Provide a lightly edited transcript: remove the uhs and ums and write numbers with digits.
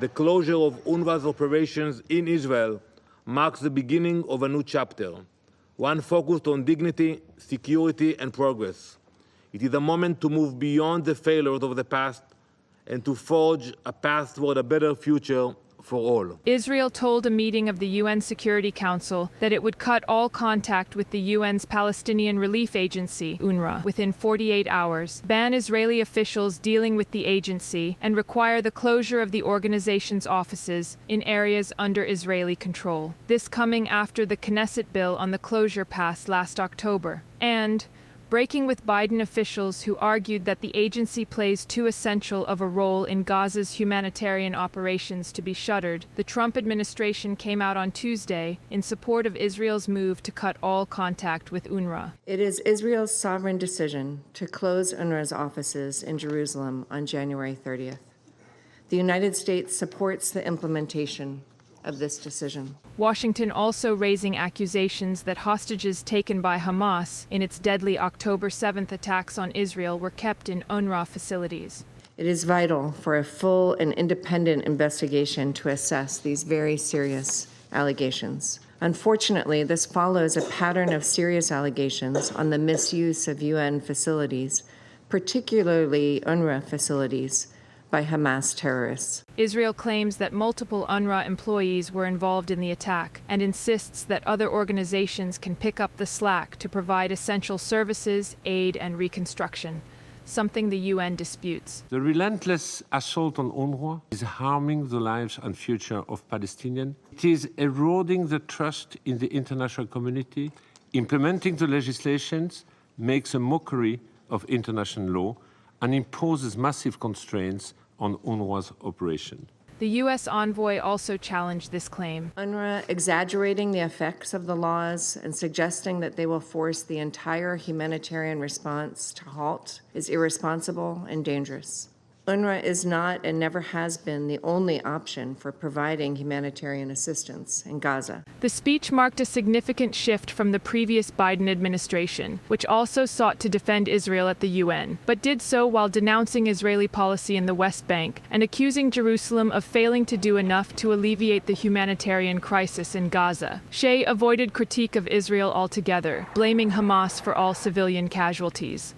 The closure of UNRWA's operations in Israel marks the beginning of a new chapter, one focused on dignity, security, and progress. It is a moment to move beyond the failures of the past and to forge a path toward a better future for all. Israel told a meeting of the UN Security Council that it would cut all contact with the UN's Palestinian Relief Agency, UNRWA, within 48 hours, ban Israeli officials dealing with the agency, and require the closure of the organization's offices in areas under Israeli control. This coming after the Knesset bill on the closure passed last October, and breaking with Biden officials who argued that the agency plays too essential of a role in Gaza's humanitarian operations to be shuttered. The Trump administration came out on Tuesday in support of Israel's move to cut all contact with UNRWA. It is Israel's sovereign decision to close UNRWA's offices in Jerusalem on January 30th. The United States supports the implementation of this decision. Washington also raising accusations that hostages taken by Hamas in its deadly October 7th attacks on Israel were kept in UNRWA facilities. It is vital for a full and independent investigation to assess these very serious allegations. Unfortunately, this follows a pattern of serious allegations on the misuse of UN facilities, particularly UNRWA facilities, by Hamas terrorists. Israel claims that multiple UNRWA employees were involved in the attack and insists that other organizations can pick up the slack to provide essential services, aid, and reconstruction, something the UN disputes. The relentless assault on UNRWA is harming the lives and future of Palestinians. It is eroding the trust in the international community. Implementing the legislations makes a mockery of international law and imposes massive constraints on UNRWA's operation. The U.S. envoy also challenged this claim. UNRWA exaggerating the effects of the laws and suggesting that they will force the entire humanitarian response to halt is irresponsible and dangerous. UNRWA is not and never has been the only option for providing humanitarian assistance in Gaza. The speech marked a significant shift from the previous Biden administration, which also sought to defend Israel at the UN, but did so while denouncing Israeli policy in the West Bank and accusing Jerusalem of failing to do enough to alleviate the humanitarian crisis in Gaza. Shea avoided critique of Israel altogether, blaming Hamas for all civilian casualties.